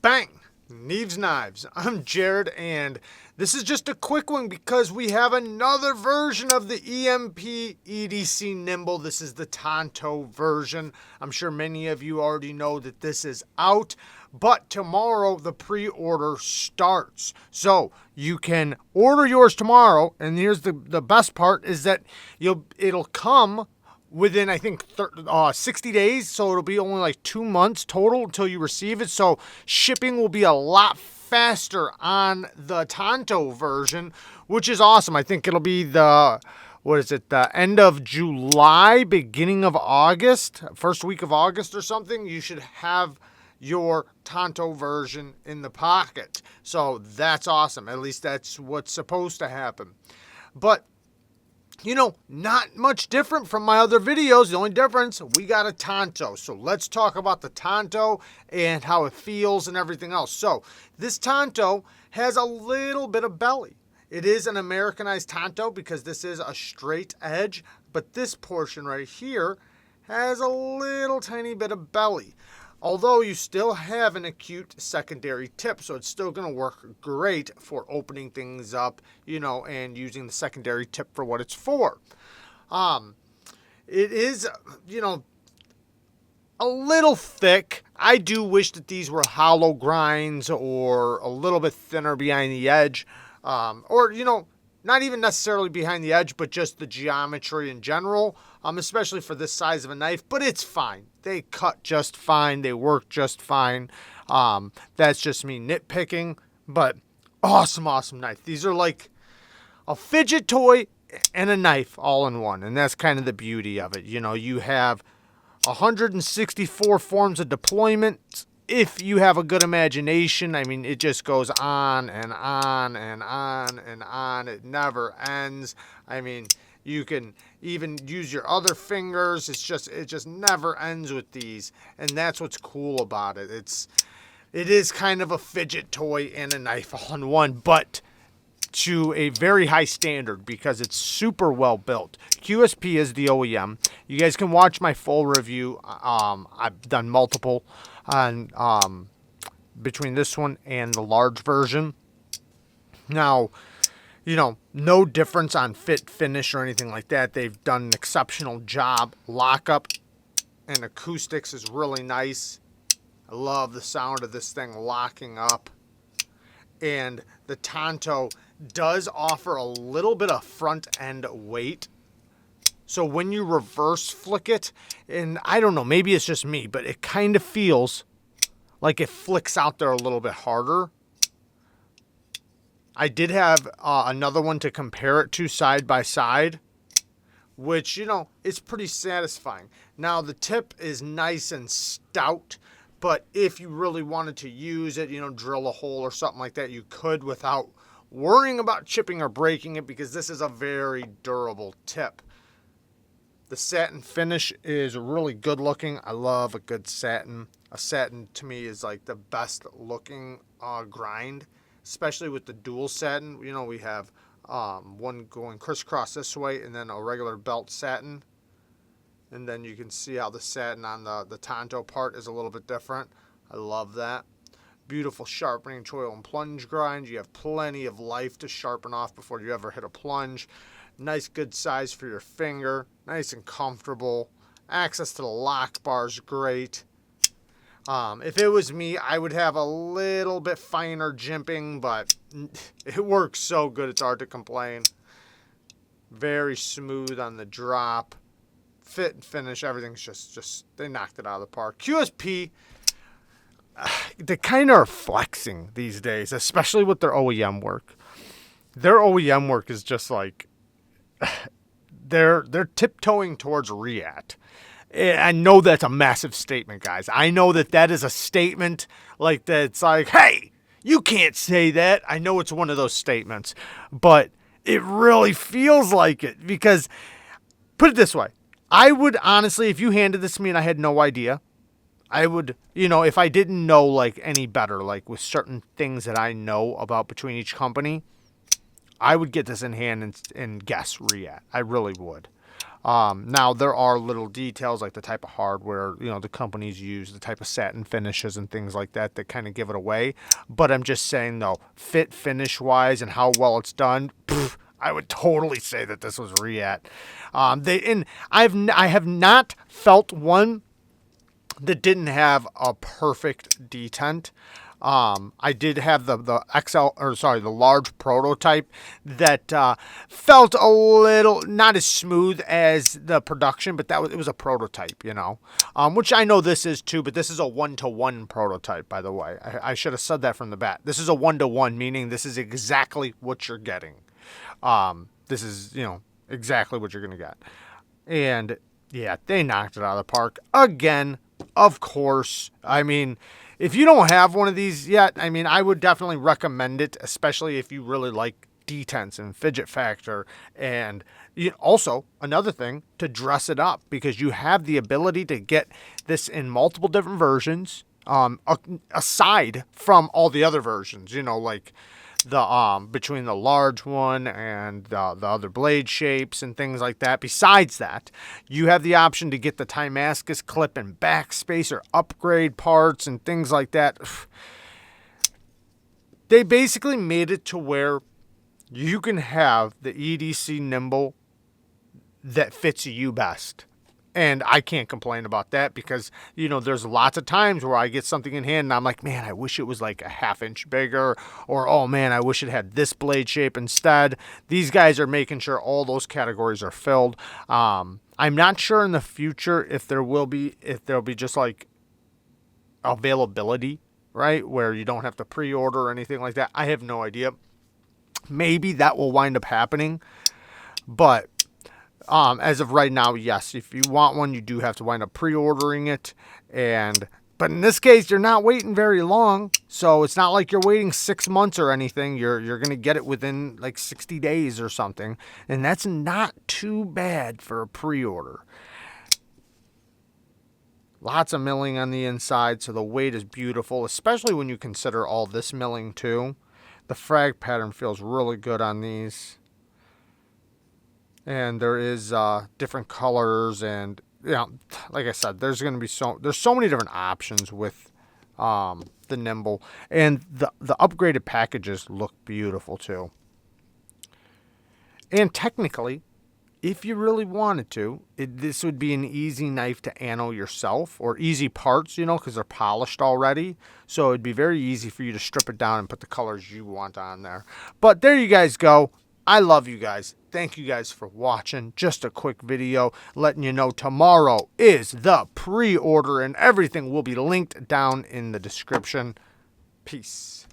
Bang! Neeves Knives. I'm Jared, and this is just a quick one because we have another version of the EDC Nymble. This is the Tanto version. I'm sure many of you already know that this is out, but tomorrow the pre-order starts. So you can order yours tomorrow, and here's the best part is that it'll come within, I think, 60 days, so it'll be only like 2 months total until you receive it. So shipping will be a lot faster on the Tanto version, which is awesome. I think it'll be the end of July, beginning of August, first week of August or something. You should have your Tanto version in the pocket. So that's awesome. At least that's what's supposed to happen. But not much different from my other videos. The only difference, we got a Tanto. So let's talk about the Tanto and how it feels and everything else. So this Tanto has a little bit of belly. It is an Americanized Tanto because this is a straight edge, but this portion right here has a little tiny bit of belly. Although you still have an acute secondary tip, so it's still going to work great for opening things up, and using the secondary tip for what it's for. It is, a little thick. I do wish that these were hollow grinds or a little bit thinner behind the edge, or not even necessarily behind the edge, but just the geometry in general, especially for this size of a knife. But it's fine. They cut just fine. They work just fine. That's just me nitpicking. But awesome, awesome knife. These are like a fidget toy and a knife all in one. And that's kind of the beauty of it. You have 164 forms of deployment. If you have a good imagination, it just goes on and on and on and on. It never ends. You can even use your other fingers. It just never ends with these. And that's what's cool about it. It is kind of a fidget toy and a knife all in one, but to a very high standard because it's super well built. QSP is the OEM. You guys can watch my full review. I've done multiple on between this one and the large version. Now, no difference on fit, finish, or anything like that. They've done an exceptional job. Lockup and acoustics is really nice. I love the sound of this thing locking up. And the Tanto does offer a little bit of front end weight. So when you reverse flick it, and I don't know, maybe it's just me, but it kind of feels like it flicks out there a little bit harder. I did have another one to compare it to side by side, which, is pretty satisfying. Now, the tip is nice and stout, but if you really wanted to use it, drill a hole or something like that, you could without worrying about chipping or breaking it because this is a very durable tip. The satin finish is really good looking. I love a good satin. A satin to me is like the best looking grind, especially with the dual satin. We have one going crisscross this way and then a regular belt satin. And then you can see how the satin on the Tanto part is a little bit different. I love that. Beautiful sharpening choil and plunge grind. You have plenty of life to sharpen off before you ever hit a plunge. Nice good size for your finger. Nice and comfortable. Access to the lock bar is great. If it was me, I would have a little bit finer jimping, but it works so good it's hard to complain. Very smooth on the drop. Fit and finish, everything's just they knocked it out of the park. QSP, they kind of are flexing these days, especially with their OEM work. Their OEM work is just like they're tiptoeing towards React. I know that's a massive statement, guys. I know that is a statement like that. It's like, hey, you can't say that. I know it's one of those statements, but it really feels like it because, put it this way, I would honestly, if you handed this to me and I had no idea, I would, if I didn't know like any better, like with certain things that I know about between each company, I would get this in hand and guess React. I really would. Now, there are little details like the type of hardware, the companies use, the type of satin finishes and things like that that kind of give it away. But I'm just saying, though, fit finish-wise and how well it's done, I would totally say that this was Reat. I have not felt one that didn't have a perfect detent. I did have the large prototype that felt a little not as smooth as the production, but it was a prototype, which I know this is too, but this is a 1-to-1 prototype, by the way. I should have said that from the bat. This is a 1-to-1, meaning this is exactly what you're getting. This is, exactly what you're going to get. And yeah, they knocked it out of the park again, of course. I mean, if you don't have one of these yet, I would definitely recommend it, especially if you really like detents and fidget factor. And also, another thing, to dress it up, because you have the ability to get this in multiple different versions, aside from all the other versions, like the between the large one and the other blade shapes and things like that. Besides that, you have the option to get the Timascus clip and backspace or upgrade parts and things like that. They basically made it to where you can have the EDC Nymble that fits you best. And I can't complain about that because, there's lots of times where I get something in hand and I'm like, man, I wish it was like a ½ inch bigger, or, oh man, I wish it had this blade shape instead. These guys are making sure all those categories are filled. I'm not sure in the future if there'll be just like availability, right? Where you don't have to pre-order or anything like that. I have no idea. Maybe that will wind up happening, but as of right now, yes, if you want one, you do have to wind up pre-ordering it. But in this case, you're not waiting very long. So it's not like you're waiting 6 months or anything. You're going to get it within like 60 days or something. And that's not too bad for a pre-order. Lots of milling on the inside, so the weight is beautiful, especially when you consider all this milling too. The frag pattern feels really good on these. And there is different colors, and like I said, there's so many different options with the Nymble, and the upgraded packages look beautiful too. And technically, if you really wanted to, this would be an easy knife to anno yourself, or easy parts, because they're polished already. So it'd be very easy for you to strip it down and put the colors you want on there. But there you guys go. I love you guys. Thank you guys for watching. Just a quick video letting you know tomorrow is the pre-order, and everything will be linked down in the description. Peace.